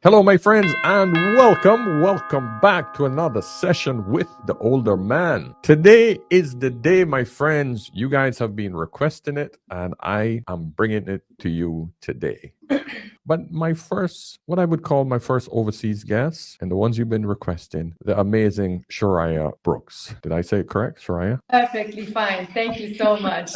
Hello, my friends, and welcome back to another session with the older man. Today is the day, my friends. You guys have been requesting it, and I am bringing it to you today. But what I would call my first overseas guest, and the ones you've been requesting, the amazing Suereyya Brooks. Did I say it correct, Suereyya? Perfectly fine. Thank you so much.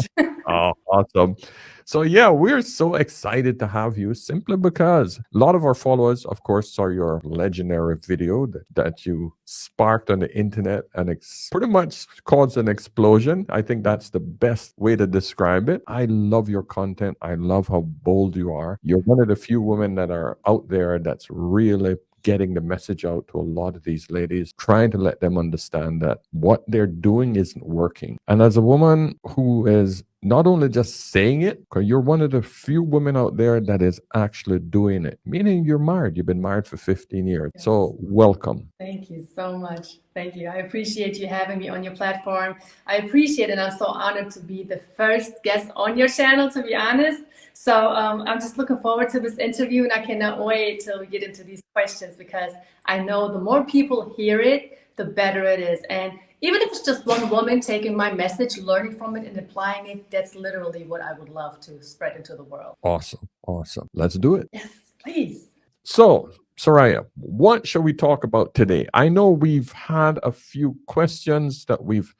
Oh, awesome. So, yeah, we're so excited to have you simply because a lot of our followers, of course, saw your legendary video that you sparked on the internet and pretty much caused an explosion. I think that's the best way to describe it. I love your content. I love how bold you are. You're one of the few women that are out there that's really getting the message out to a lot of these ladies, trying to let them understand that what they're doing isn't working. And as a woman who is not only just saying it, because you're one of the few women out there that is actually doing it, meaning you're married. You've been married for 15 years. Yes. So welcome. Thank you so much. Thank you. I appreciate you having me on your platform. I appreciate it. And I'm so honored to be the first guest on your channel, to be honest. So I'm just looking forward to this interview, and I cannot wait till we get into these questions because I know the more people hear it, the better it is. And even if it's just one woman taking my message, learning from it, and applying it, that's literally what I would love to spread into the world. Awesome. Awesome. Let's do it. Yes, please. So, Suereyya, what shall we talk about today? I know we've had a few questions that we've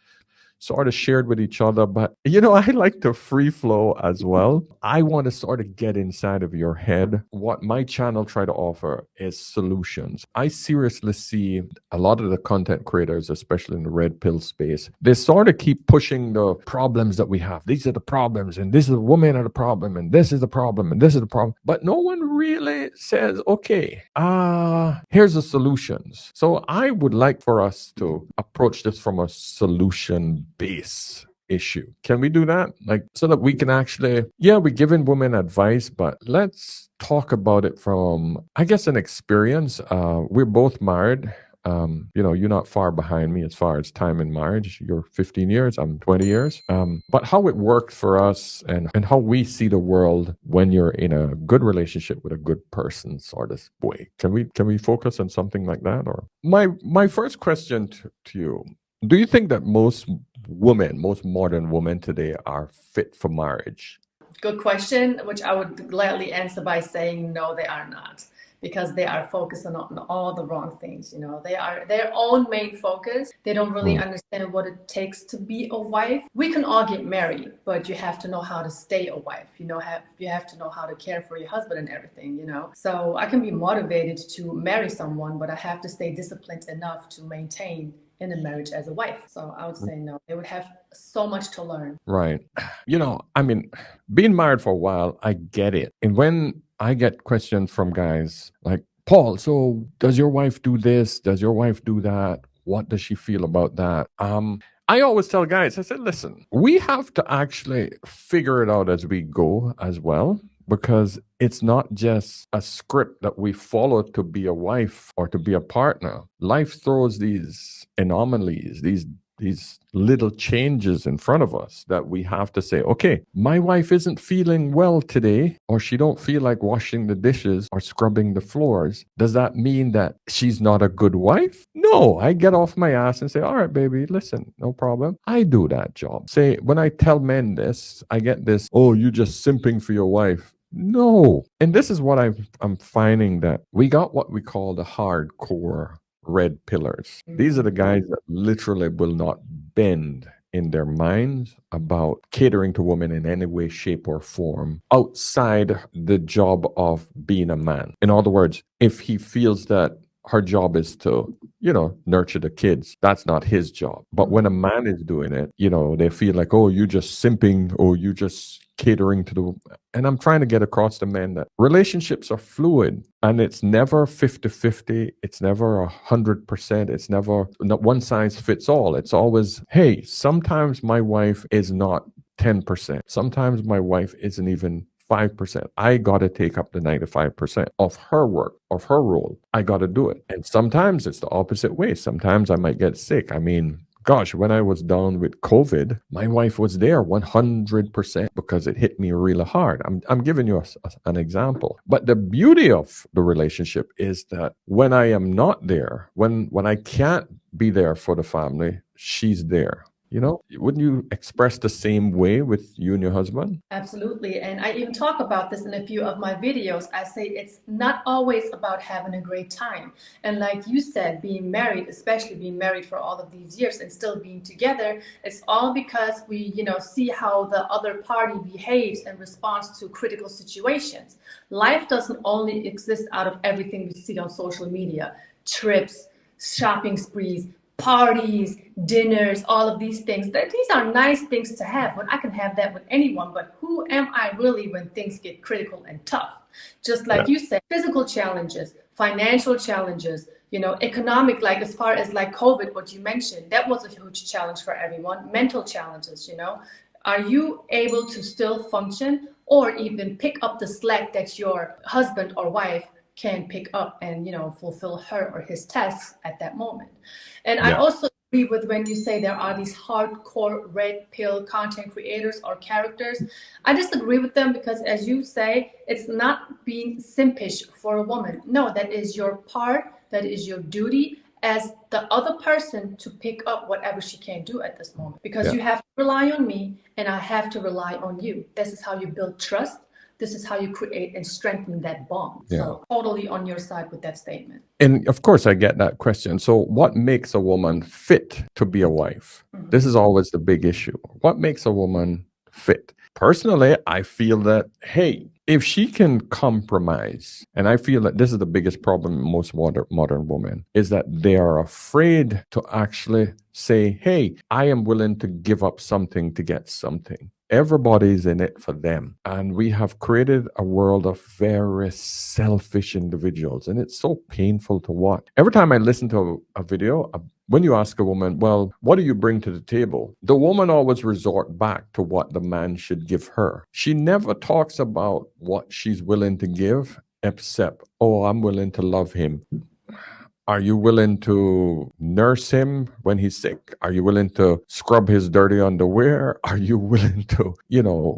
sort of shared with each other, but I like to free flow as well. I want to sort of get inside of your head. What my channel try to offer is solutions. I seriously see a lot of the content creators, especially in the red pill space, they sort of keep pushing the problems that we have. These are the problems, and this is the woman are the problem, and this is the problem, and this is the problem. But no one really says, okay, here's the solutions. So I would like for us to approach this from a solution base issue. Can we do that? Like, so that we can actually, we're giving women advice, but let's talk about it from, I guess, an experience. We're both married. You're not far behind me as far as time in marriage. You're 15 years, I'm 20 years. But how it worked for us and how we see the world when you're in a good relationship with a good person, sort of way. Can we focus on something like that? Or my first question to you, do you think that most modern women today are fit for marriage? Good question, which I would gladly answer by saying no, they are not, because they are focusing on all the wrong things. They are their own main focus. They don't really understand what it takes to be a wife. We can all get married, but you have to know how to stay a wife. You have to know how to care for your husband and everything. So I can be motivated to marry someone, but I have to stay disciplined enough to maintain in a marriage as a wife. So I would say no. They would have so much to learn. Right. I mean, being married for a while, I get it. And when I get questions from guys like, Paul, so does your wife do this? Does your wife do that? What does she feel about that? I always tell guys, I said, listen, we have to actually figure it out as we go as well, because it's not just a script that we follow to be a wife or to be a partner. Life throws these anomalies, these little changes in front of us that we have to say, okay, my wife isn't feeling well today, or she don't feel like washing the dishes or scrubbing the floors. Does that mean that she's not a good wife? No, I get off my ass and say, all right, baby, listen, no problem. I do that job. Say, when I tell men this, I get this, oh, you just simping for your wife. No. And this is what I'm finding, that we got what we call the hardcore red pillars. These are the guys that literally will not bend in their minds about catering to women in any way, shape, or form outside the job of being a man. In other words, if he feels that her job is to, nurture the kids, that's not his job. But when a man is doing it, they feel like, oh, you just simping, or you just catering to the. And I'm trying to get across to men that relationships are fluid, and it's never 50-50. It's never 100%. It's never one size fits all. It's always, hey, sometimes my wife is not 10%. Sometimes my wife isn't even 5%. I got to take up the 95% of her work, of her role. I got to do it. And sometimes it's the opposite way. Sometimes I might get sick. I mean, Gosh, when I was down with COVID, my wife was there 100% because it hit me really hard. I'm giving you an example. But the beauty of the relationship is that when I am not there, when I can't be there for the family, she's there. You know, wouldn't you express the same way with you and your husband? Absolutely. And I even talk about this in a few of my videos. I say it's not always about having a great time. And like you said, being married, especially being married for all of these years and still being together, it's all because we, see how the other party behaves and responds to critical situations. Life doesn't only exist out of everything we see on social media, trips, shopping sprees, parties, dinners, all of these things. These are nice things to have, but I can have that with anyone. But who am I really when things get critical and tough? Just like you said, physical challenges, financial challenges, economic, like as far as like COVID, what you mentioned, that was a huge challenge for everyone. Mental challenges, Are you able to still function or even pick up the slack that your husband or wife can pick up and fulfill her or his tasks at that moment? And I also agree with when you say there are these hardcore red pill content creators or characters. I disagree with them because, as you say, it's not being simpish for a woman. No, that is your part, that is your duty as the other person to pick up whatever she can do at this moment, because you have to rely on me and I have to rely on you. This is how you build trust. This is how you create and strengthen that bond. So totally on your side with that statement. And of course, I get that question. So what makes a woman fit to be a wife? This is always the big issue. What makes a woman fit? Personally, I feel that, hey, if she can compromise, and I feel that this is the biggest problem in most modern women, is that they are afraid to actually say, hey, I am willing to give up something to get something. Everybody's in it for them. And we have created a world of very selfish individuals. And it's so painful to watch. Every time I listen to a video, when you ask a woman, well, what do you bring to the table? The woman always resort back to what the man should give her. She never talks about what she's willing to give, except, oh, I'm willing to love him. Are you willing to nurse him when he's sick? Are you willing to scrub his dirty underwear? Are you willing to,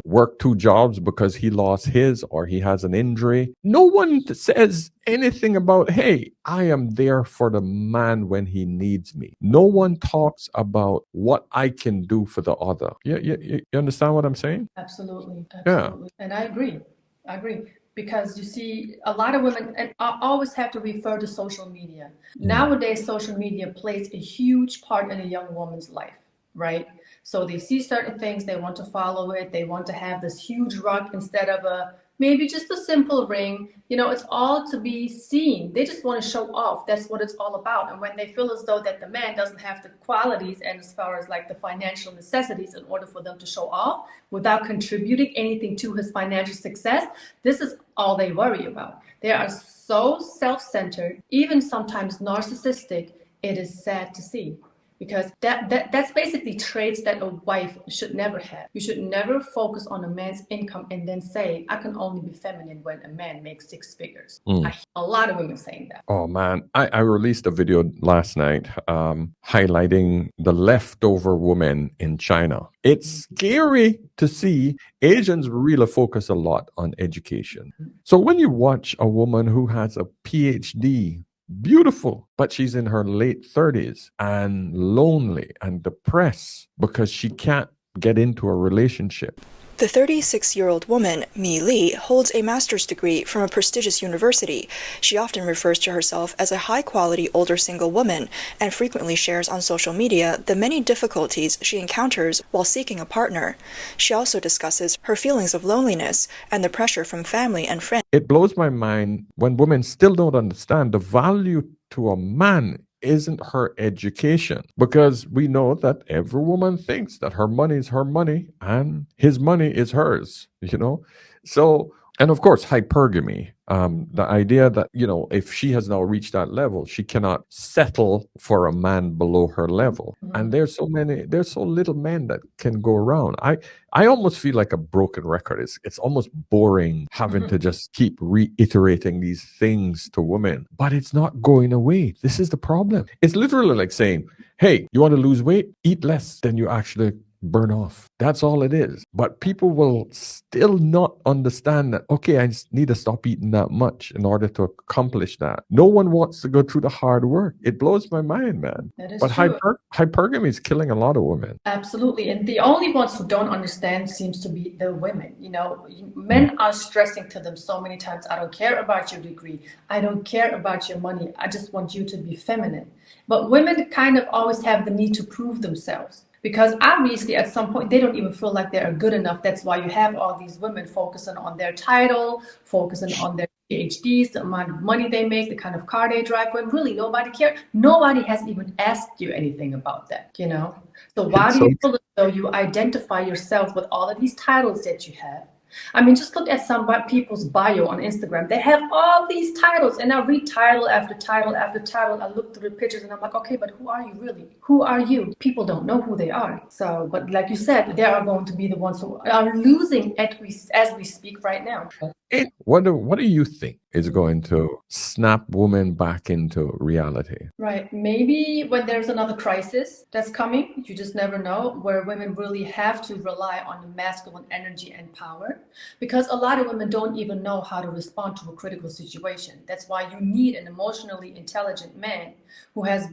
work 2 jobs because he lost his or he has an injury? No one says anything about, hey, I am there for the man when he needs me. No one talks about what I can do for the other. You understand what I'm saying? Absolutely. Absolutely. Yeah. And I agree. Because you see, a lot of women, and I always have to refer to social media. Nowadays, social media plays a huge part in a young woman's life, right? So they see certain things, they want to follow it, they want to have this huge rug instead of maybe just a simple ring. It's all to be seen. They just want to show off. That's what it's all about. And when they feel as though that the man doesn't have the qualities and as far as like the financial necessities in order for them to show off without contributing anything to his financial success, this is all they worry about. They are so self-centered, even sometimes narcissistic. It is sad to see. Because that's basically traits that a wife should never have. You should never focus on a man's income and then say, I can only be feminine when a man makes 6 figures. I hear a lot of women saying that. Oh, man. I released a video last night highlighting the leftover women in China. It's scary to see. Asians really focus a lot on education. So when you watch a woman who has a PhD, beautiful, but she's in her late 30s and lonely and depressed because she can't get into a relationship. The 36-year-old woman, Mi Li, holds a master's degree from a prestigious university. She often refers to herself as a high-quality older single woman and frequently shares on social media the many difficulties she encounters while seeking a partner. She also discusses her feelings of loneliness and the pressure from family and friends. It blows my mind when women still don't understand the value to a man isn't her education, because we know that every woman thinks that her money is her money and his money is hers, So And of course, hypergamy. The idea that, if she has now reached that level, she cannot settle for a man below her level. And there's so little men that can go around. I almost feel like a broken record. It's almost boring having to just keep reiterating these things to women, but it's not going away. This is the problem. It's literally like saying, hey, you want to lose weight? Eat less than you actually burn off. That's all it is. But people will still not understand that, okay, I just need to stop eating that much in order to accomplish that. No one wants to go through the hard work. It blows my mind, man. That is But true. hypergamy is killing a lot of women. Absolutely. And the only ones who don't understand seems to be the women. Men are stressing to them so many times, I don't care about your degree. I don't care about your money. I just want you to be feminine. But women kind of always have the need to prove themselves. Because obviously at some point they don't even feel like they're good enough. That's why you have all these women focusing on their title, focusing on their PhDs, the amount of money they make, the kind of car they drive, when really nobody cares. Nobody has even asked you anything about that, So why do you feel as though you identify yourself with all of these titles that you have? I mean, just look at some people's bio on Instagram. They have all these titles, and I read title after title after title. I look through the pictures, and I'm like, okay, but who are you really? Who are you? People don't know who they are. So, but like you said, they are going to be the ones who are losing as we speak right now. What do you think is going to snap women back into reality? Right. Maybe when there's another crisis that's coming, you just never know, where women really have to rely on the masculine energy and power, because a lot of women don't even know how to respond to a critical situation. That's why you need an emotionally intelligent man who has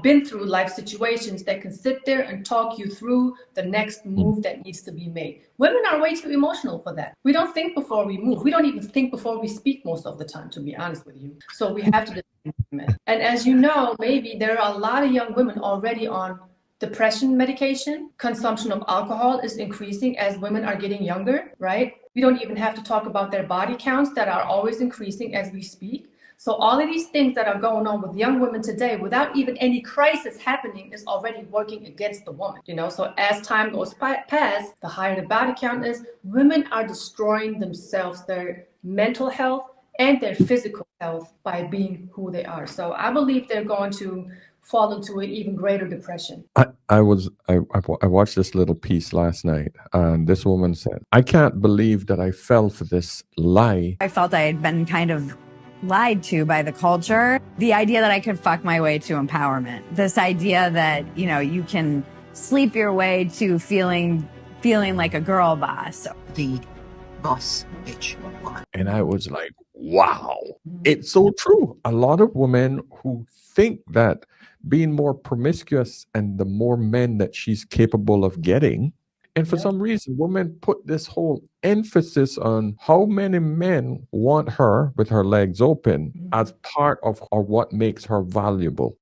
been through life situations that can sit there and talk you through the next move that needs to be made. Women are way too emotional for that. We don't think before we move. We don't even think before we speak most of the time, to be honest with you. So we have to defend women. And as you know, maybe there are a lot of young women already on depression medication. Consumption of alcohol is increasing as women are getting younger, right? We don't even have to talk about their body counts that are always increasing as we speak. So all of these things that are going on with young women today, without even any crisis happening, is already working against the woman. So as time goes past, the higher the body count is, women are destroying themselves, their mental health and their physical health, by being who they are. So I believe they're going to fall into an even greater depression. I watched this little piece last night, and this woman said, I can't believe that I fell for this lie. I felt I had been kind of lied to by the culture. The idea that I could fuck my way to empowerment. This idea that, you can sleep your way to feeling like a girl boss. The boss bitch woman. And I was like, wow, it's so true. A lot of women who think that being more promiscuous and the more men that she's capable of getting. And for some reason, women put this whole emphasis on how many men want her with her legs open as part of what makes her valuable.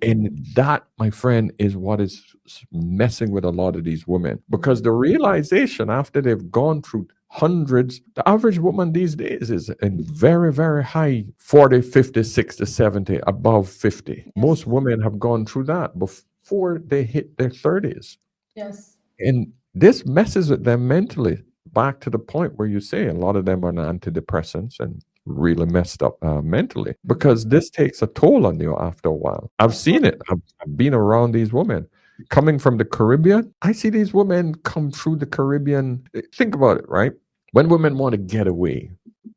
And that, my friend, is what is messing with a lot of these women. Because the realization after they've gone through hundreds, the average woman these days is in very, very high 40, 50, 60, 70, above 50. Most women have gone through that before they hit their 30s. Yes. And this messes with them mentally, back to the point where you say a lot of them are on antidepressants and really messed up mentally, because this takes a toll on you after a while. I've seen it. I've been around these women. Coming from the Caribbean, I see these women come through the Caribbean. Think about it, right? When women want to get away,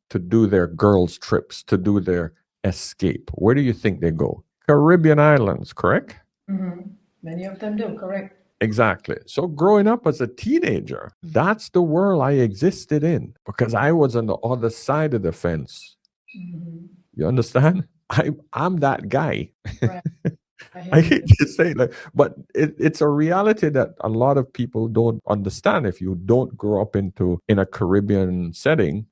to do their girls' trips, to do their escape, where do you think they go? Caribbean islands, correct? Many of them do, correct. Exactly. So growing up as a teenager, that's the world I existed in, because I was on the other side of the fence. You understand? I'm that guy. Right. I hate to say that, but it's a reality that a lot of people don't understand. If you don't grow up in a Caribbean setting,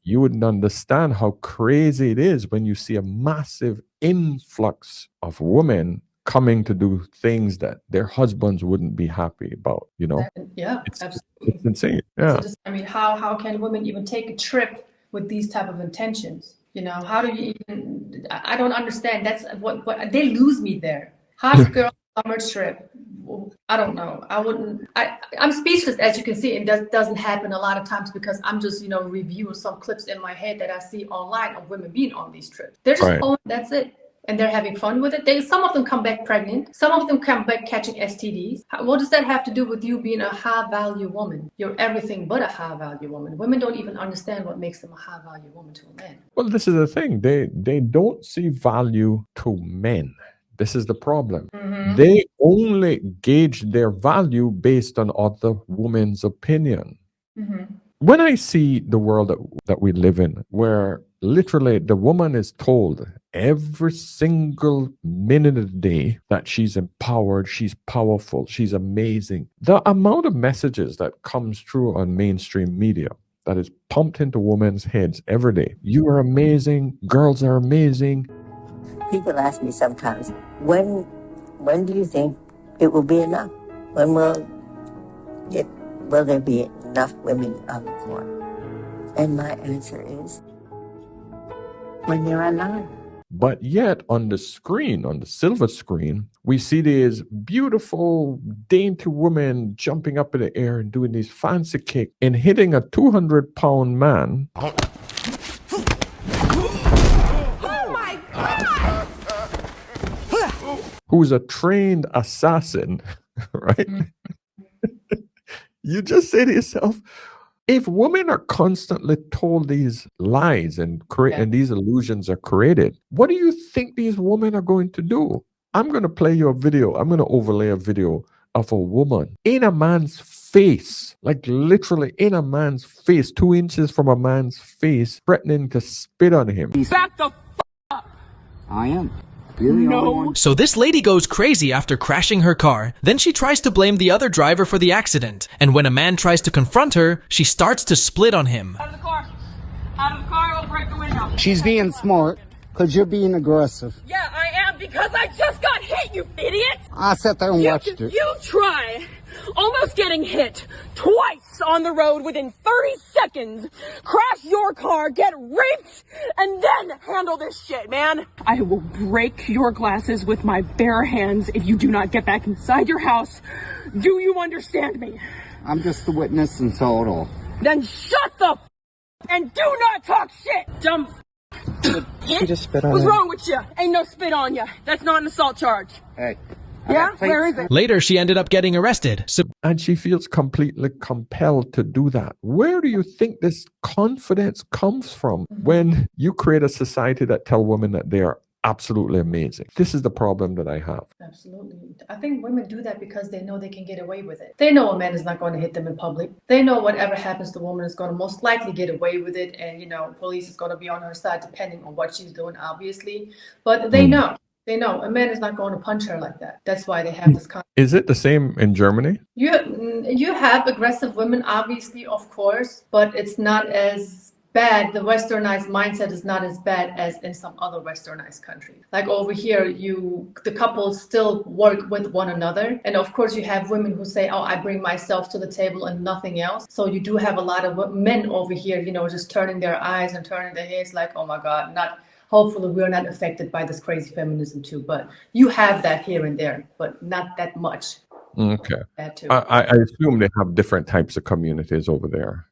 you wouldn't understand how crazy it is when you see a massive influx of women coming to do things that their husbands wouldn't be happy about, Yeah, it's, absolutely. it's insane. Yeah. How can women even take a trip with these type of intentions? How do you even, I don't understand. That's what they lose me there. Hot girl summer trip. I don't know. I'm speechless, as you can see. It doesn't happen a lot of times because I'm just, reviewing some clips in my head that I see online of women being on these trips. They're just, that's it. And they're having fun with it. Some of them come back pregnant. Some of them come back catching STDs. What does that have to do with you being a high-value woman? You're everything but a high-value woman. Women don't even understand what makes them a high-value woman to a man. Well, this is the thing. They don't see value to men. This is the problem. Mm-hmm. They only gauge their value based on other women's opinion. Mm-hmm. When I see the world that we live in, where literally the woman is told every single minute of the day that she's empowered, she's powerful, she's amazing. The amount of messages that comes through on mainstream media that is pumped into women's heads every day. You are amazing. Girls are amazing. People ask me sometimes, when do you think it will be enough? When will there be enough women on the court? And my answer is, when there are none. But yet on the screen, on the silver screen, we see these beautiful, dainty women jumping up in the air and doing these fancy kicks and hitting a 200-pound man. Oh my God! Who's a trained assassin, right? You just say to yourself, if women are constantly told these lies and these illusions are created, what do you think these women are going to do? I'm going to play you a video. I'm going to overlay a video of a woman in a man's face, like literally in a man's face, 2 inches from a man's face, threatening to spit on him. Back the up. I am. No. So this lady goes crazy after crashing her car. Then she tries to blame the other driver for the accident. And when a man tries to confront her, she starts to split on him. Out of the car. Out of the car, I'll break the window. She's being smart because you're being aggressive. Yeah, I am because I just got hit, you idiot. I sat there and watched it. You try almost getting hit twice on the road within 30 seconds. Crash your car, get raped, and then handle this shit, man. I will break your glasses with my bare hands if you do not get back inside your house. Do you understand me? I'm just the witness and saw it all. Then shut the and do not talk shit, dumb. She just spit on What's him. wrong with you? Ain't no spit on you. That's not an assault charge. Hey. Yeah? Where is it? Later, she ended up getting arrested. And she feels completely compelled to do that. Where do you think this confidence comes from when you create a society that tell women that they are absolutely amazing? This is the problem that I have. Absolutely. I think women do that because they know they can get away with it. They know a man is not going to hit them in public. They know whatever happens to a woman is going to most likely get away with it. And, police is going to be on her side depending on what she's doing, obviously. But they know. They know a man is not going to punch her like that. That's why they have this kind. Is it the same in Germany? You have aggressive women, obviously, of course, but it's not as bad. The westernized mindset is not as bad as in some other westernized countries. Like over here, the couples still work with one another. And of course, you have women who say, oh, I bring myself to the table and nothing else. So you do have a lot of men over here, just turning their eyes and turning their heads like, oh my God, hopefully we're not affected by this crazy feminism too. But you have that here and there, but not that much. Okay. I assume they have different types of communities over there.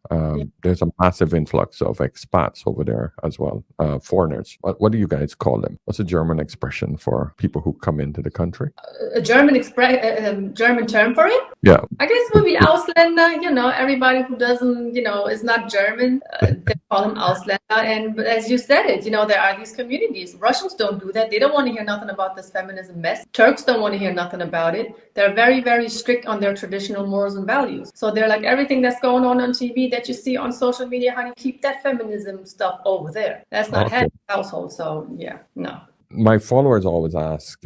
There's a massive influx of expats over there as well, foreigners. What do you guys call them? What's a German expression for people who come into the country? A German German term for it? Yeah. I guess it would be Ausländer. Everybody who doesn't, is not German, they call them Ausländer. And as you said it, there are these communities. Russians don't do that. They don't want to hear nothing about this feminism mess. Turks don't want to hear nothing about it. They're very, very strict on their traditional morals and values. So they're like, everything that's going on TV that you see on social media, honey, keep that feminism stuff over there. That's not happening in the household. So yeah, no. My followers always ask,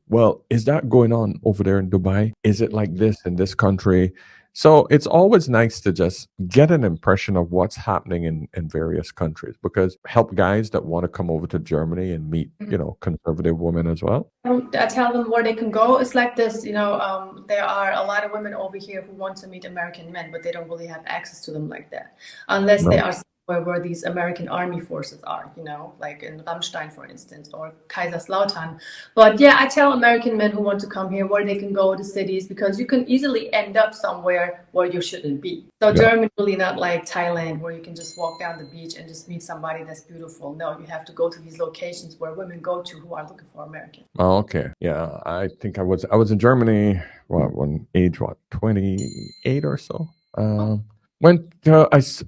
well, is that going on over there in Dubai? Is it like this in this country? So it's always nice to just get an impression of what's happening in various countries, because help guys that want to come over to Germany and meet, conservative women as well. I tell them where they can go. It's like this, there are a lot of women over here who want to meet American men, but they don't really have access to them like that, unless they are where these American army forces are, you know, like in Rammstein, for instance, or Kaiserslautern. But yeah, I tell American men who want to come here where they can go to cities, because you can easily end up somewhere where you shouldn't be. So Germany really not like Thailand, where you can just walk down the beach and just meet somebody that's beautiful. No, you have to go to these locations where women go to who are looking for Americans. Oh, okay. Yeah, I think I was in Germany. When age 28 or so. I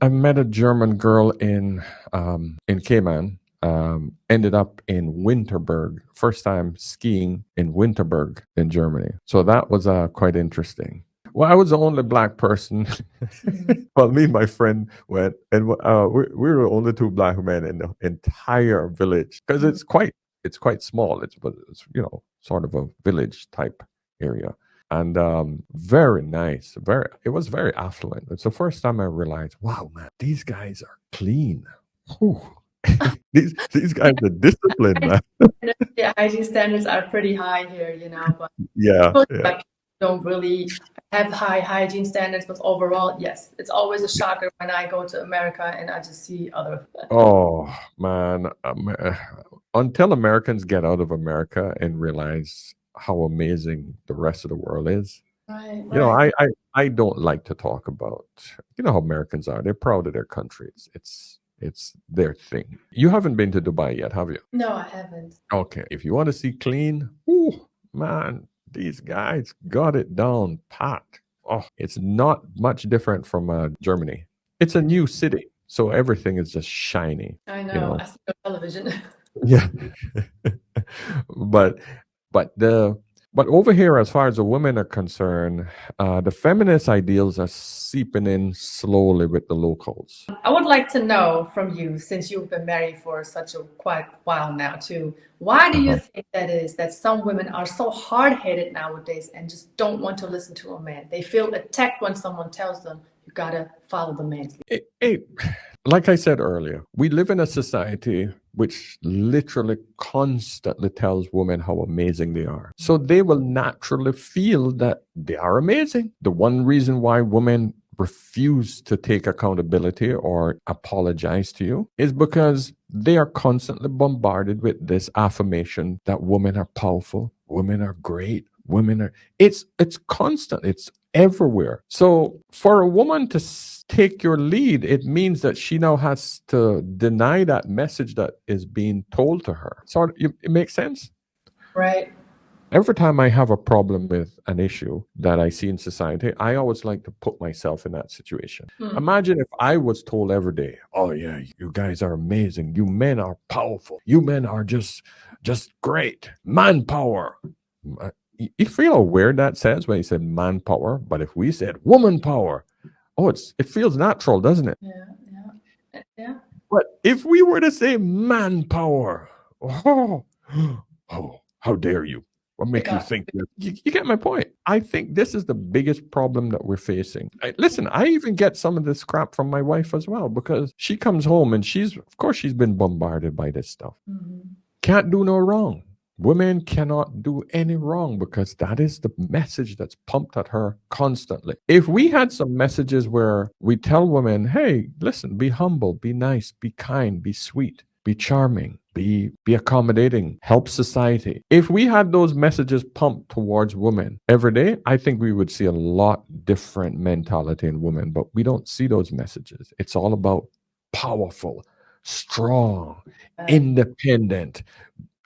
met a German girl in Cayman. Ended up in Winterberg. First time skiing in Winterberg in Germany. So that was quite interesting. Well, I was the only black person. Well, me and my friend went, and we were the only two black men in the entire village, because it's quite small. It's sort of a village type area, and very nice. It was very affluent. It's the first time I realized, wow, man, these guys are clean. Whew. these guys are disciplined, man. Yeah, hygiene standards are pretty high here, you know, but Yeah. don't really have high hygiene standards, but overall, yes, it's always a shocker when I go to America and I just see other. Oh man, until Americans get out of America and realize how amazing the rest of the world is. Right. You know, I don't like to talk about, you know, how Americans are. They're proud of their country. It's their thing. You haven't been to Dubai yet, have you? No, I haven't. Okay. If you want to see clean, ooh, man, these guys got it down pat. Oh, it's not much different from Germany. It's a new city, so everything is just shiny. I know. You know? I see on television. Yeah. But over here, as far as the women are concerned, the feminist ideals are seeping in slowly with the locals. I would like to know from you, since you've been married for such a quite while now too, why do you think that is, that some women are so hard-headed nowadays and just don't want to listen to a man? They feel attacked when someone tells them, you gotta follow the man's lead. Like I said earlier, we live in a society which literally constantly tells women how amazing they are. So they will naturally feel that they are amazing. The one reason why women refuse to take accountability or apologize to you is because they are constantly bombarded with this affirmation that women are powerful, women are great, it's constant, it's everywhere. So for a woman to take your lead, it means that she now has to deny that message that is being told to her. So it makes sense? Right. Every time I have a problem with an issue that I see in society, I always like to put myself in that situation. Imagine if I was told every day, oh yeah, you guys are amazing. You men are powerful. You men are just great. Manpower. You feel how weird that says when you said manpower, but if we said woman power, it feels natural, doesn't it? Yeah. But if we were to say manpower, how dare you? What makes you think that? You get my point. I think this is the biggest problem that we're facing. Listen, I even get some of this crap from my wife as well, because she comes home and she's been bombarded by this stuff. Can't do no wrong. Women cannot do any wrong, because that is the message that's pumped at her constantly. If we had some messages where we tell women, hey, listen, be humble, be nice, be kind, be sweet, be charming, be accommodating, help society. If we had those messages pumped towards women every day, I think we would see a lot different mentality in women, but we don't see those messages. It's all about powerful, strong, independent.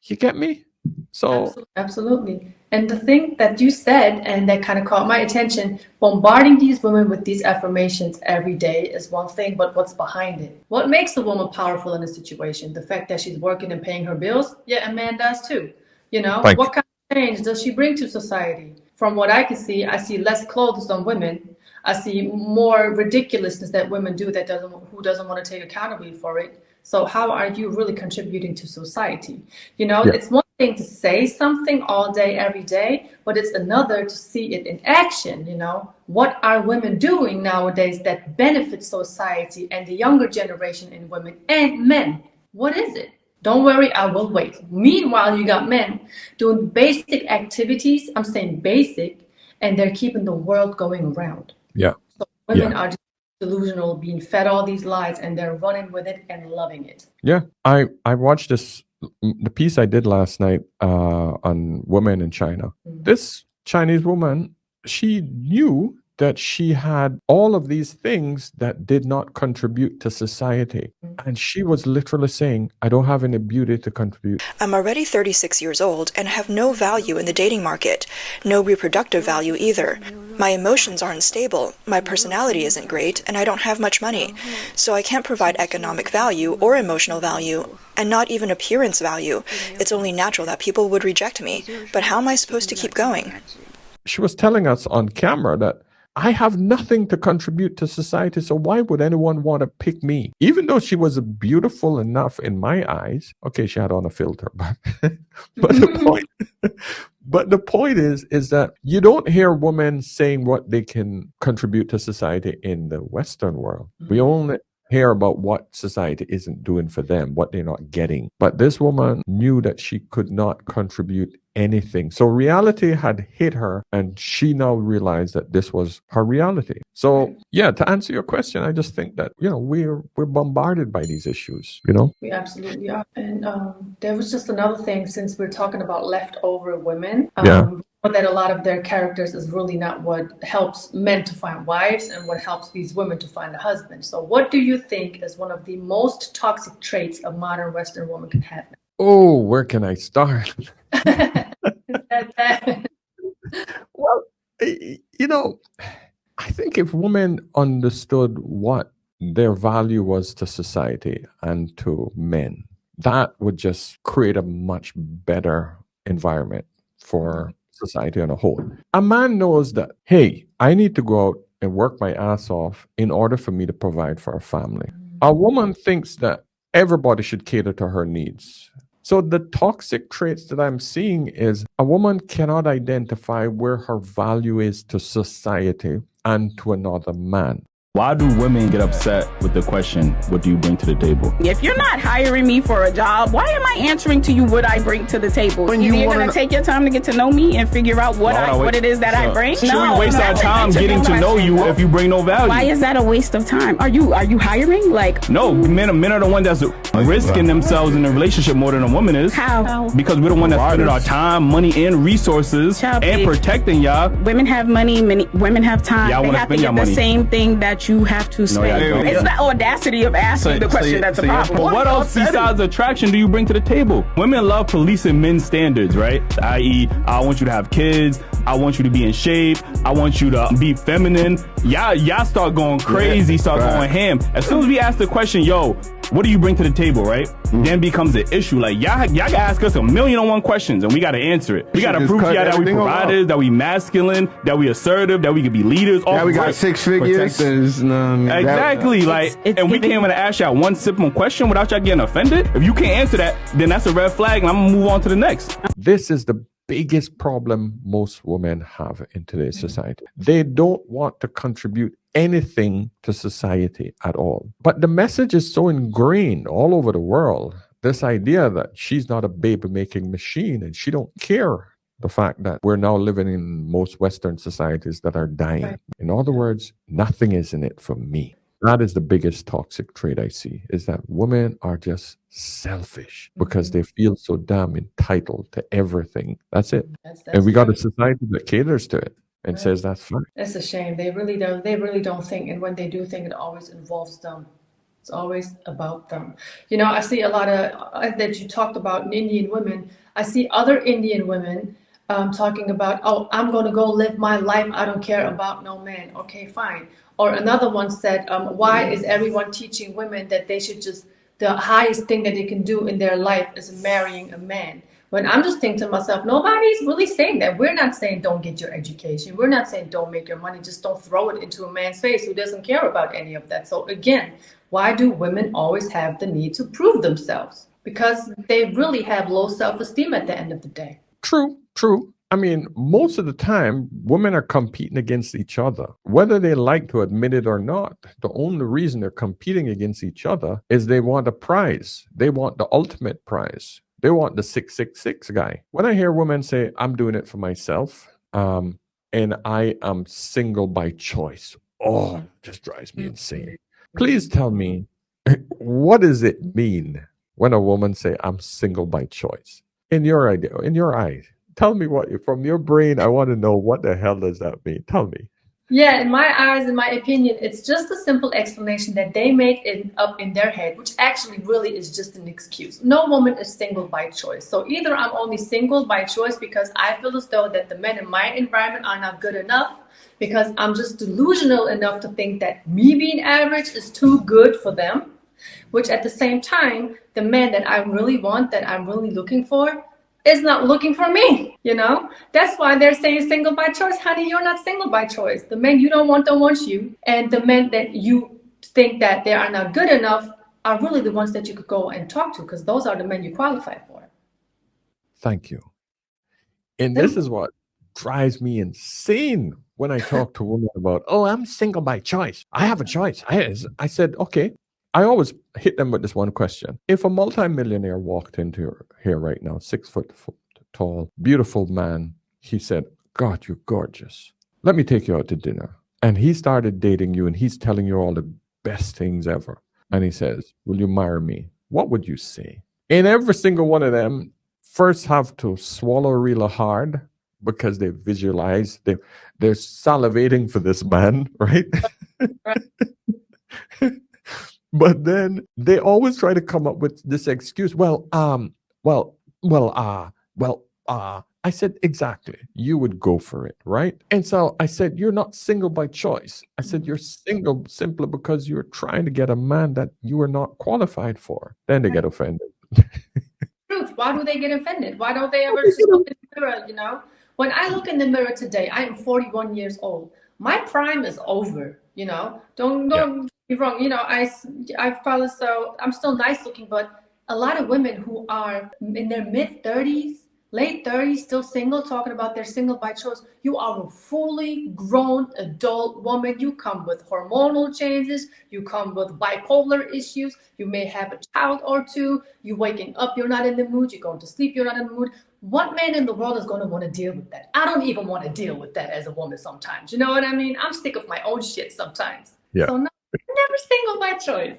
You get me? So Absolutely. And the thing that you said, and that kind of caught my attention, bombarding these women with these affirmations every day is one thing, but what's behind it? What makes a woman powerful in a situation? The fact that she's working and paying her bills? Yeah, a man does too. You know, what kind of change does she bring to society? From what I can see, I see less clothes on women. I see more ridiculousness that women do who doesn't want to take accountability for it. So how are you really contributing to society? You know, it's one thing to say something all day, every day, but it's another to see it in action. You know, what are women doing nowadays that benefits society and the younger generation in women and men? What is it? Don't worry, I will wait. Meanwhile, you got men doing basic activities. I'm saying basic, and they're keeping the world going around. Yeah. So women are just delusional, being fed all these lies, and they're running with it and loving it. Yeah, I watched the piece I did last night on women in China. This Chinese woman, she knew that she had all of these things that did not contribute to society. And she was literally saying, I don't have any beauty to contribute. I'm already 36 years old and have no value in the dating market, no reproductive value either. My emotions aren't stable, my personality isn't great, and I don't have much money. So I can't provide economic value or emotional value, and not even appearance value. It's only natural that people would reject me. But how am I supposed to keep going? She was telling us on camera that I have nothing to contribute to society, so why would anyone want to pick me? Even though she was beautiful enough in my eyes. Okay, she had on a filter, but the point is that you don't hear women saying what they can contribute to society in the Western world. We only hear about what society isn't doing for them, what they're not getting. But this woman knew that she could not contribute anything. So reality had hit her, and she now realized that this was her reality. So yeah, to answer your question, I just think that, we're bombarded by these issues, We absolutely are. And there was just another thing, since we're talking about leftover women. That a lot of their characters is really not what helps men to find wives and what helps these women to find a husband. So what do you think is one of the most toxic traits a modern Western woman can have? Oh, where can I start? Well, I think if women understood what their value was to society and to men, that would just create a much better environment for society on a whole. A man knows that, hey, I need to go out and work my ass off in order for me to provide for a family. A woman thinks that everybody should cater to her needs. So the toxic traits that I'm seeing is a woman cannot identify where her value is to society and to another man. Why do women get upset with the question, what do you bring to the table? If you're not hiring me for a job, why am I answering to you what I bring to the table? When You're you going to take your time to get to know me and figure out what it is that I bring? Should we waste our time getting to know you if you bring no value? Why is that a waste of time? Are you hiring? No, men are the ones that's risking themselves in a relationship more than a woman is. How? Because we're the one that's spending our time, money, and resources and protecting y'all. Women have money, women have time. Y'all they have to get the same thing that you have to spend. It's the audacity of asking the question that's a problem. But what else besides attraction do you bring to the table? Women love policing men's standards, right? I.e., I want you to have kids. I want you to be in shape. I want you to be feminine. Y'all start going crazy, going ham. As soon as we ask the question, yo, what do you bring to the table, right? Then becomes an issue. Like, y'all gotta ask us 1,000,001 questions and we gotta answer it. We gotta prove y'all that we providers, that we masculine, that we assertive, that we can be leaders. Yeah, we got 6 figures. Exactly. And we can't even ask y'all one simple question without y'all getting offended. If you can't answer that, then that's a red flag and I'm gonna move on to the next. This is the biggest problem most women have in today's society. They don't want to contribute anything to society at all. But the message is so ingrained all over the world. This idea that she's not a baby-making machine and she don't care the fact that we're now living in most Western societies that are dying. Right. In other words, nothing is in it for me. That is the biggest toxic trait I see, is that women are just selfish because they feel so damn entitled to everything. That's it. And we got a society that caters to it and says that's fine. That's a shame. They really don't think, and when they do think, it always involves them. It's always about them. I see a lot of that you talked about Indian women. I see other Indian women talking about, oh, I'm going to go live my life. I don't care about no man. Okay, fine. Or another one said, why is everyone teaching women that they should just, the highest thing that they can do in their life is marrying a man? When I'm just thinking to myself, nobody's really saying that. We're not saying don't get your education. We're not saying don't make your money. Just don't throw it into a man's face who doesn't care about any of that. So again, why do women always have the need to prove themselves? Because they really have low self-esteem at the end of the day. True. I mean, most of the time, women are competing against each other. Whether they like to admit it or not, the only reason they're competing against each other is they want a prize. They want the ultimate prize. They want the 666 guy. When I hear women say, I'm doing it for myself, and I am single by choice. Oh, it just drives me insane. Please tell me, what does it mean when a woman say, I'm single by choice? In your idea, in your eyes, tell me what, from your brain, I want to know what the hell does that mean? Tell me. Yeah, in my eyes, in my opinion, it's just a simple explanation that they made it up in their head, which actually really is just an excuse. No woman is single by choice. So either I'm only single by choice because I feel as though that the men in my environment are not good enough, because I'm just delusional enough to think that me being average is too good for them, which at the same time, the man that I really want, that I'm really looking for, is not looking for me, you know? That's why they're saying single by choice. Honey, you're not single by choice. The men you don't want you. And the men that you think that they are not good enough are really the ones that you could go and talk to, because those are the men you qualify for. Thank you. And this is what drives me insane when I talk to women about, oh, I'm single by choice. I have a choice. I said, okay. I always hit them with this one question. If a multimillionaire walked into here right now, 6 foot tall, beautiful man, he said, God, you're gorgeous. Let me take you out to dinner. And he started dating you and he's telling you all the best things ever. And he says, will you marry me? What would you say? And every single one of them first have to swallow really hard because they visualize, they're salivating for this man, right? But then they always try to come up with this excuse. I said, exactly. You would go for it, right? And so I said, you're not single by choice. I said, you're single simply because you're trying to get a man that you are not qualified for. Then they get offended. Truth. Why do they get offended? Why don't they ever just look in the mirror, you know? When I look in the mirror today, I am 41 years old. My prime is over, you know? Don't be wrong. You know, I feel as though I'm still nice looking, but a lot of women who are in their mid-30s, late 30s, still single, talking about they're single by choice. You are a fully grown adult woman. You come with hormonal changes. You come with bipolar issues. You may have a child or two. You're waking up, you're not in the mood. You're going to sleep, you're not in the mood. What man in the world is going to want to deal with that? I don't even want to deal with that as a woman sometimes. You know what I mean? I'm sick of my own shit sometimes. Yeah. So no, never single by choice.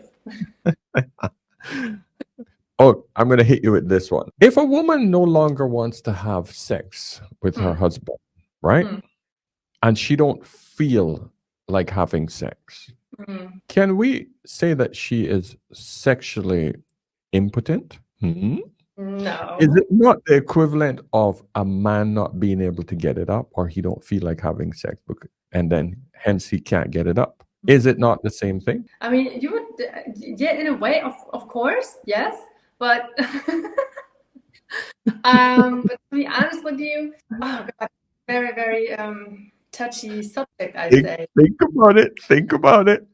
Oh, I'm going to hit you with this one. If a woman no longer wants to have sex with her husband, right? And she don't feel like having sex, can we say that she is sexually impotent? No. Is it not the equivalent of a man not being able to get it up, or he don't feel like having sex and then hence he can't get it up? Is it not the same thing? I mean, you would, yeah, in a way, of course, yes. But, but to be honest with you, oh God, very, very touchy subject, I say. Think about it. Think about it.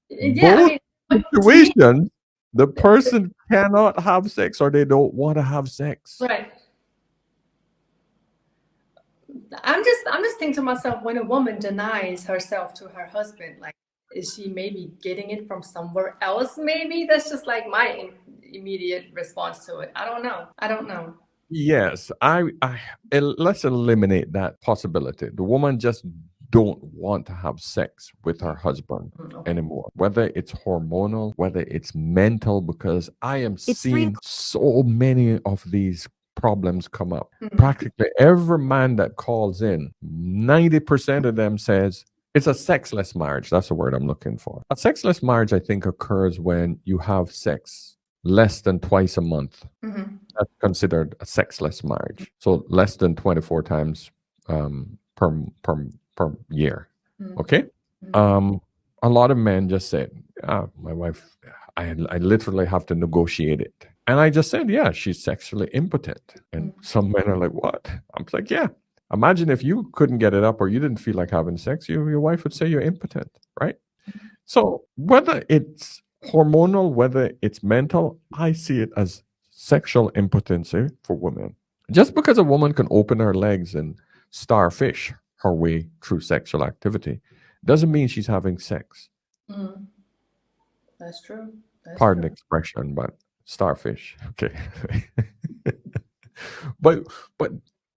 Yeah, both situations, the person cannot have sex or they don't want to have sex. Right. I'm just thinking to myself, when a woman denies herself to her husband, like, is she maybe getting it from somewhere else? Maybe that's just like my immediate response to it. I don't know. Yes, let's eliminate that possibility. The woman just don't want to have sex with her husband anymore, whether it's hormonal, whether it's mental, because I am seeing so many of these problems come up. Practically every man that calls in, 90% of them says it's a sexless marriage. That's the word I'm looking for. A sexless marriage, I think, occurs when you have sex less than twice a month. That's considered a sexless marriage. So less than 24 times per year. Okay? A lot of men just say, my wife, I literally have to negotiate it. And I just said, yeah, she's sexually impotent. And some men are like, what? I'm like, yeah. Imagine if you couldn't get it up or you didn't feel like having sex, your wife would say you're impotent, right? So whether it's hormonal, whether it's mental, I see it as sexual impotency for women. Just because a woman can open her legs and starfish her way through sexual activity doesn't mean she's having sex. That's true. Pardon the expression, but starfish. Okay. But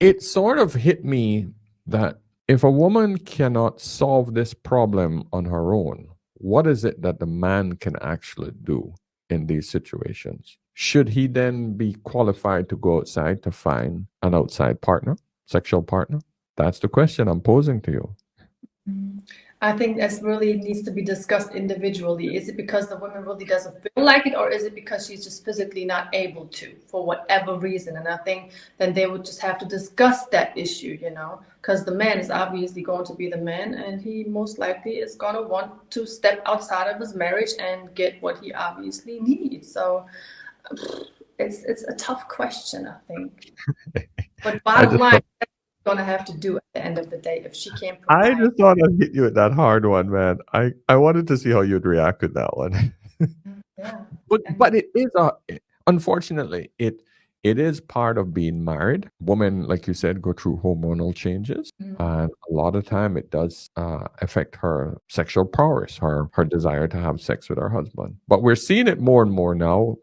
it sort of hit me that if a woman cannot solve this problem on her own, what is it that the man can actually do in these situations? Should he then be qualified to go outside to find an outside partner, sexual partner? That's the question I'm posing to you. I think that really needs to be discussed individually. Is it because the woman really doesn't feel like it, or is it because she's just physically not able to, for whatever reason? And I think then they would just have to discuss that issue, because the man is obviously going to be the man, and he most likely is going to want to step outside of his marriage and get what he obviously needs. So it's a tough question, I think. But bottom line, going to have to do at the end of the day if she can't provide. I just thought I'd hit you with that hard one, man. I wanted to see how you'd react with that one. Yeah. But it is unfortunately it is part of being married. Women, like you said, go through hormonal changes, and a lot of time it does affect her sexual prowess, her desire to have sex with her husband. But we're seeing it more and more now.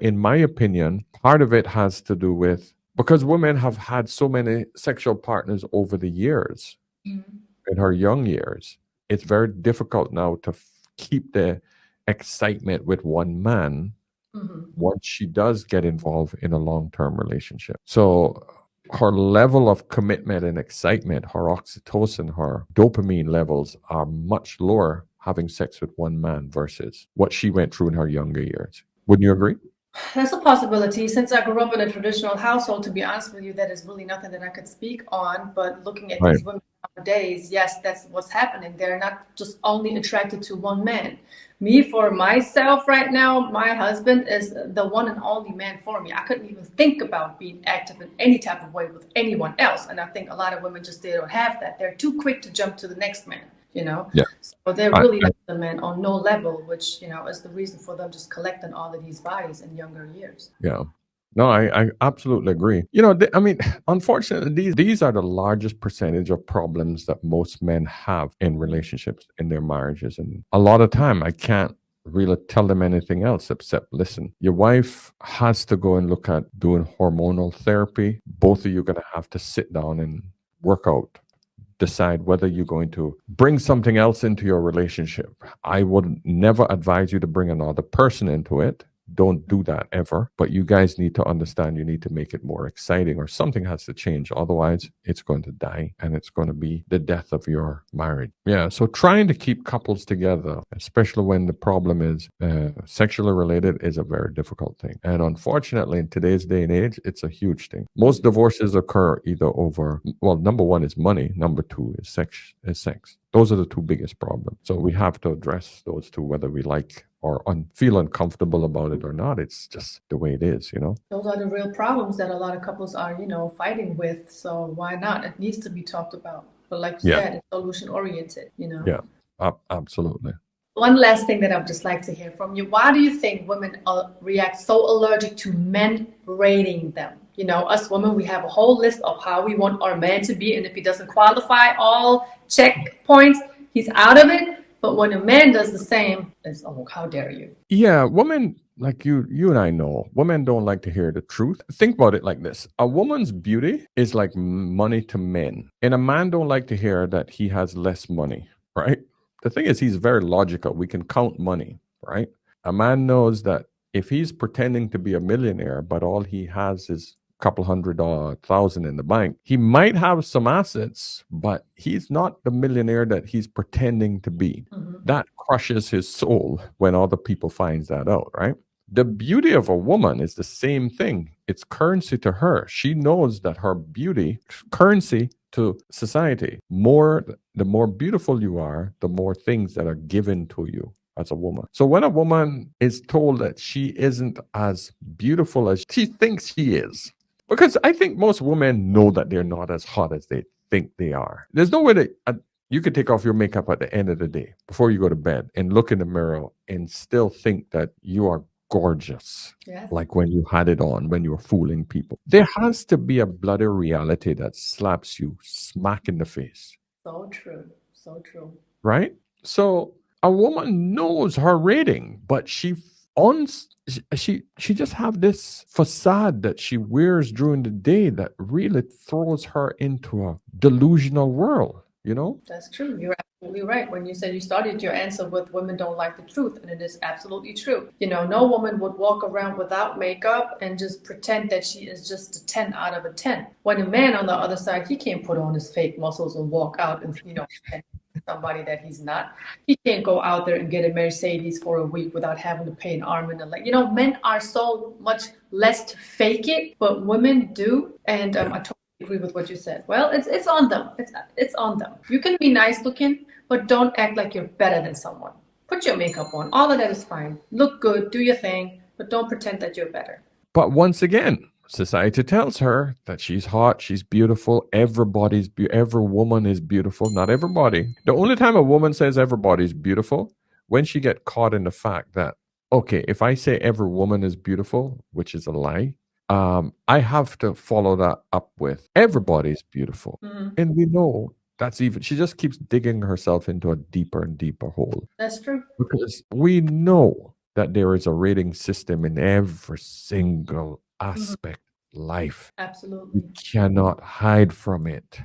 In my opinion, part of it has to do with because women have had so many sexual partners over the years, in her young years, it's very difficult now to keep the excitement with one man once she does get involved in a long-term relationship. So her level of commitment and excitement, her oxytocin, her dopamine levels are much lower having sex with one man versus what she went through in her younger years. Wouldn't you agree? That's a possibility. Since I grew up in a traditional household, to be honest with you, that is really nothing that I could speak on. But looking at these women nowadays, yes, that's what's happening. They're not just only attracted to one man. Me, for myself right now, my husband is the one and only man for me. I couldn't even think about being active in any type of way with anyone else. And I think a lot of women just, they don't have that. They're too quick to jump to the next man. Yeah. So they're really not the men on no level, which, is the reason for them just collecting all of these bodies in younger years. Yeah. No, I absolutely agree. Unfortunately, these are the largest percentage of problems that most men have in relationships, in their marriages. And a lot of time, I can't really tell them anything else except, listen, your wife has to go and look at doing hormonal therapy. Both of you are going to have to sit down and work out. Decide whether you're going to bring something else into your relationship. I would never advise you to bring another person into it. Don't do that ever. But you guys need to understand you need to make it more exciting, or something has to change. Otherwise, it's going to die, and it's going to be the death of your marriage. Yeah, so trying to keep couples together, especially when the problem is sexually related, is a very difficult thing. And unfortunately, in today's day and age, it's a huge thing. Most divorces occur either over, well, number one is money. Number two is sex. Those are the two biggest problems. So we have to address those two, whether we like or feel uncomfortable about it or not. It's just the way it is, Those are the real problems that a lot of couples are, fighting with. So why not? It needs to be talked about. But like you said, it's solution oriented, Yeah, absolutely. One last thing that I would just like to hear from you. Why do you think women react so allergic to men rating them? Us women, we have a whole list of how we want our man to be. And if he doesn't qualify all checkpoints, he's out of it. But when a man does the same, it's, oh, how dare you? Yeah, women, like you and I know, women don't like to hear the truth. Think about it like this. A woman's beauty is like money to men. And a man don't like to hear that he has less money, right? The thing is, he's very logical. We can count money, right? A man knows that if he's pretending to be a millionaire, but all he has is couple $100,000 in the bank, he might have some assets, but he's not the millionaire that he's pretending to be. That crushes his soul when other people finds that out, right? The beauty of a woman is the same thing. It's currency to her. She knows that her beauty, currency to society. The more beautiful you are, the more things that are given to you as a woman. So when a woman is told that she isn't as beautiful as she thinks she is, because I think most women know that they're not as hot as they think they are. There's no way that you could take off your makeup at the end of the day before you go to bed and look in the mirror and still think that you are gorgeous. Yes. Like when you had it on, when you were fooling people. There has to be a bloody reality that slaps you smack in the face. So true. So true. Right? So a woman knows her rating, but she just have this facade that she wears during the day that really throws her into a delusional world. you know? That's true. You're absolutely right. When you said you started your answer with women don't like the truth, and it is absolutely true. You know, no woman would walk around without makeup and just pretend that she is just a 10 out of a 10. When a man on the other side, he can't put on his fake muscles and walk out and, you know, somebody that he's not. He can't go out there and get a Mercedes for a week without having to pay an arm and a leg. You know, men are so much less to fake it, but women do. And I totally agree with what you said. Well, it's on them. It's on them. You can be nice looking, but don't act like you're better than someone. Put your makeup on. All of that is fine. Look good, do your thing, but don't pretend that you're better. But once again, society tells her that she's hot, she's beautiful, every woman is beautiful. Not everybody. The only time a woman says everybody's beautiful, when she get caught in the fact that, okay, if I say every woman is beautiful, which is a lie, I have to follow that up with everybody's beautiful. Mm-hmm. And we know that's even, she just keeps digging herself into a deeper and deeper hole. That's true. Because we know that there is a rating system in every single aspect of life. Absolutely. You cannot hide from it.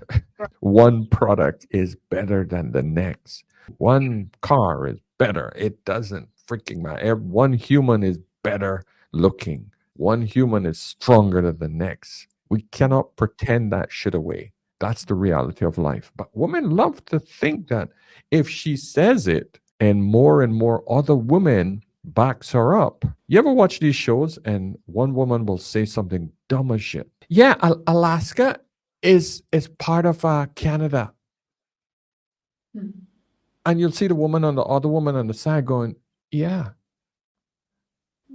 One product is better than the next. One car is better. It doesn't freaking matter. One human is better looking. One human is stronger than the next. We cannot pretend that shit away. That's the reality of life. But women love to think that if she says it and more other women backs her up. You ever watch these shows and one woman will say something dumb as shit? Yeah, Alaska is part of Canada. And you'll see the other woman on the side going, yeah.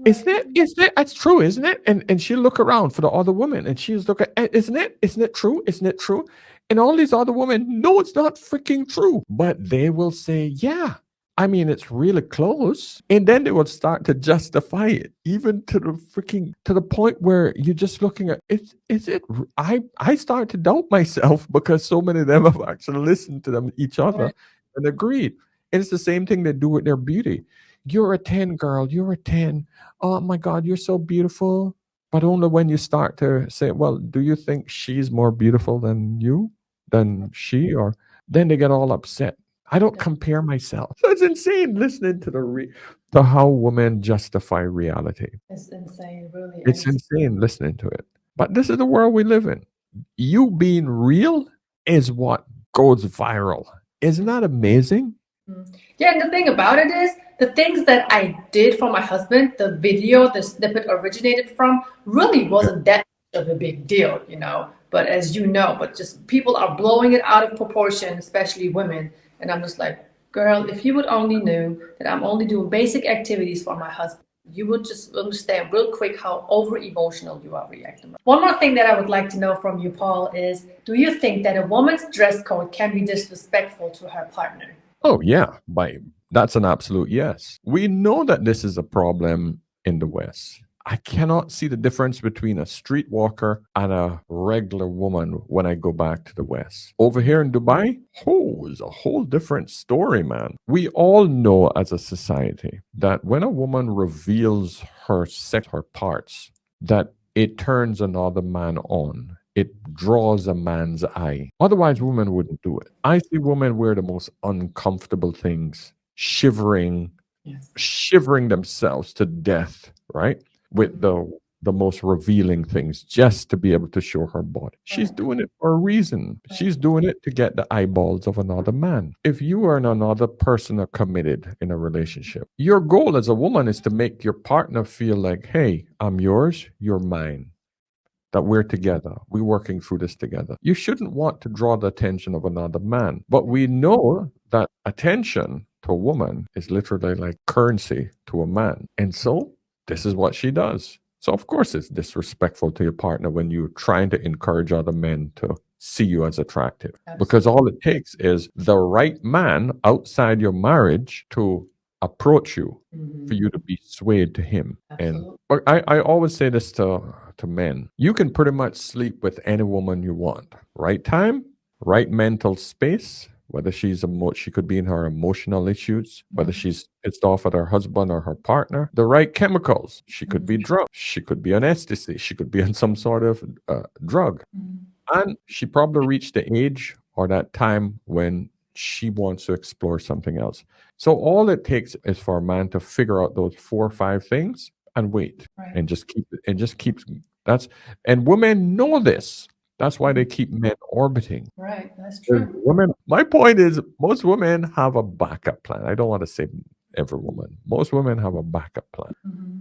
Isn't it? That's true, isn't it? And she'll look around for the other woman and she's looking, isn't it true? Isn't it true? And all these other women, no, it's not freaking true. But they will say, yeah. I mean, it's really close. And then they will start to justify it, even to the point where you're just looking at, is it? I start to doubt myself because so many of them have actually listened to each other and agreed. And it's the same thing they do with their beauty. You're a 10, girl. You're a 10. Oh my God, you're so beautiful. But only when you start to say, well, do you think she's more beautiful than you, than she? Or then they get all upset. I don't compare myself. So it's insane listening to how women justify reality. It's insane, really. It's insane listening to it. But this is the world we live in. You being real is what goes viral. Isn't that amazing? Yeah, and the thing about it is, the things that I did for my husband, the video, the snippet originated from, really wasn't that much of a big deal, you know. But as you know, just people are blowing it out of proportion, especially women. And I'm just like, girl, if you would only knew that I'm only doing basic activities for my husband, you would just understand real quick how over-emotional you are reacting. One more thing that I would like to know from you, Paul, is do you think that a woman's dress code can be disrespectful to her partner? Oh, yeah. That's an absolute yes. We know that this is a problem in the West. I cannot see the difference between a streetwalker and a regular woman when I go back to the West. Over here in Dubai, it's a whole different story, man. We all know as a society that when a woman reveals her sex, her parts, that it turns another man on. It draws a man's eye. Otherwise, women wouldn't do it. I see women wear the most uncomfortable things, shivering themselves to death, right? With the most revealing things just to be able to show her body. She's doing it for a reason. She's doing it to get the eyeballs of another man. If you and another person are committed in a relationship, your goal as a woman is to make your partner feel like, hey, I'm yours, you're mine. That we're together. We're working through this together. You shouldn't want to draw the attention of another man. But we know that attention to a woman is literally like currency to a man. And so this is what she does. So of course it's disrespectful to your partner when you're trying to encourage other men to see you as attractive. Absolutely. Because all it takes is the right man outside your marriage to approach you, for you to be swayed to him. Absolutely. And I always say this to men. You can pretty much sleep with any woman you want. Right time, right mental space, whether she could be in her emotional issues, whether she's pissed off at her husband or her partner, the right chemicals. She could be drunk. She could be on ecstasy. She could be on some sort of drug. And she probably reached the age or that time when she wants to explore something else. So all it takes is for a man to figure out those 4 or 5 things and wait, Right. and just keeps. That's and women know this. That's why they keep men orbiting. Right. That's There's true. women. My point is, most women have a backup plan. I don't want to say every woman. Most women have a backup plan,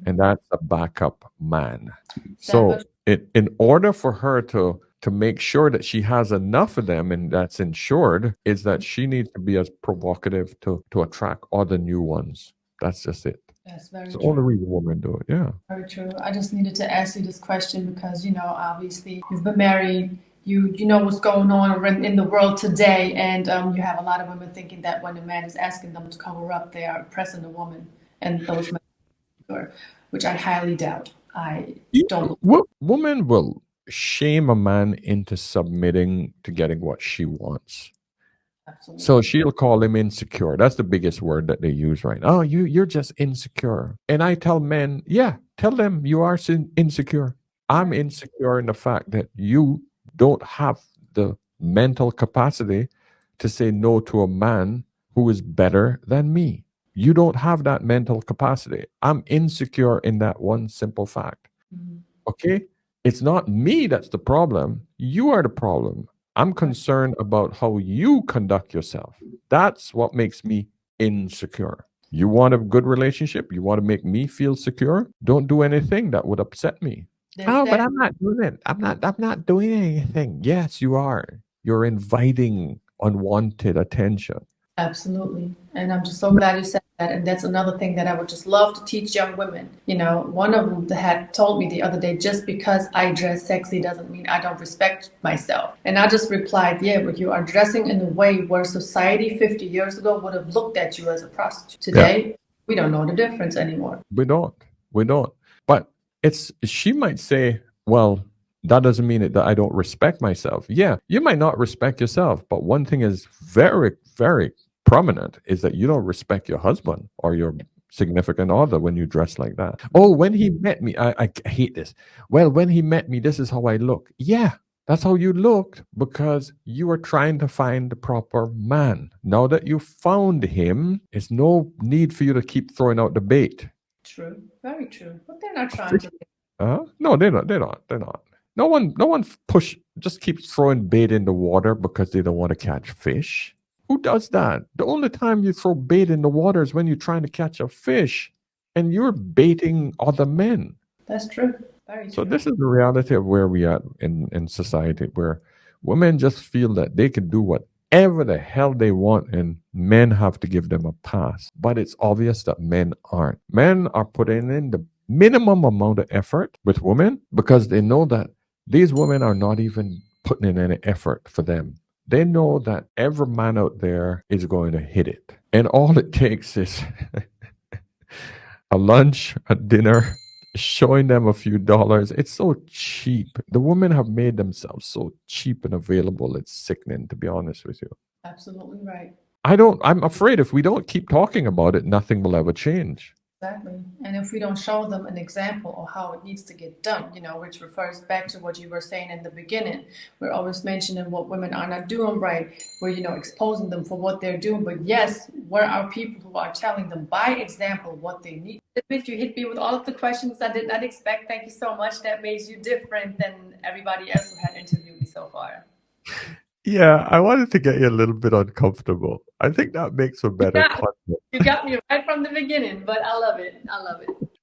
and that's a backup man. So, in order for her to make sure that she has enough of them and that's ensured, is that she needs to be as provocative to attract other new ones. That's just it. That's very It's the true. only reason women do it. Yeah. Very true. I just needed to ask you this question because, obviously you've been married, you know what's going on in the world today, and you have a lot of women thinking that when a man is asking them to cover up, they are oppressing the woman, and those men, which I highly doubt. I don't. Women will shame a man into submitting to getting what she wants. Absolutely. So she'll call him insecure. That's the biggest word that they use right now. Oh, you're just insecure. And I tell men, yeah, tell them you are insecure. I'm insecure in the fact that you don't have the mental capacity to say no to a man who is better than me. You don't have that mental capacity. I'm insecure in that one simple fact. Okay? It's not me that's the problem. You are the problem. I'm concerned about how you conduct yourself. That's what makes me insecure. You want a good relationship? You want to make me feel secure? Don't do anything that would upset me. Oh, but I'm not doing it. I'm not doing anything. Yes, you are. You're inviting unwanted attention. Absolutely. And I'm just so glad you said that. And that's another thing that I would just love to teach young women. One of them had told me the other day, just because I dress sexy doesn't mean I don't respect myself. And I just replied, yeah, but you are dressing in a way where society 50 years ago would have looked at you as a prostitute. Today, we don't know the difference anymore. We don't. But she might say, well, that doesn't mean that I don't respect myself. Yeah, you might not respect yourself, but one thing is very, very prominent is that you don't respect your husband or your significant other when you dress like that. Oh, when he met me, I hate this. Well, when he met me, this is how I look. Yeah, that's how you looked because you are trying to find the proper man. Now that you found him, there's no need for you to keep throwing out the bait. True, very true. But they're not trying to. No, they're not. No one just keeps throwing bait in the water because they don't want to catch fish. Who does that? The only time you throw bait in the water is when you're trying to catch a fish and you're baiting other men. That's true. Very true. So this is the reality of where we are in society, where women just feel that they can do whatever the hell they want and men have to give them a pass. But it's obvious that men aren't. Men are putting in the minimum amount of effort with women because they know that these women are not even putting in any effort for them. They know that every man out there is going to hit it. And all it takes is a lunch, a dinner, showing them a few dollars. It's so cheap. The women have made themselves so cheap and available. It's sickening, to be honest with you. Absolutely right. I'm afraid if we don't keep talking about it, nothing will ever change. Exactly. And if we don't show them an example of how it needs to get done, which refers back to what you were saying in the beginning, we're always mentioning what women are not doing right. We're, exposing them for what they're doing. But yes, where are people who are telling them by example what they need? You hit me with all of the questions I did not expect. Thank you so much. That made you different than everybody else who had interviewed me so far. Yeah, I wanted to get you a little bit uncomfortable. I think that makes for better content. You got me right from the beginning, but I love it.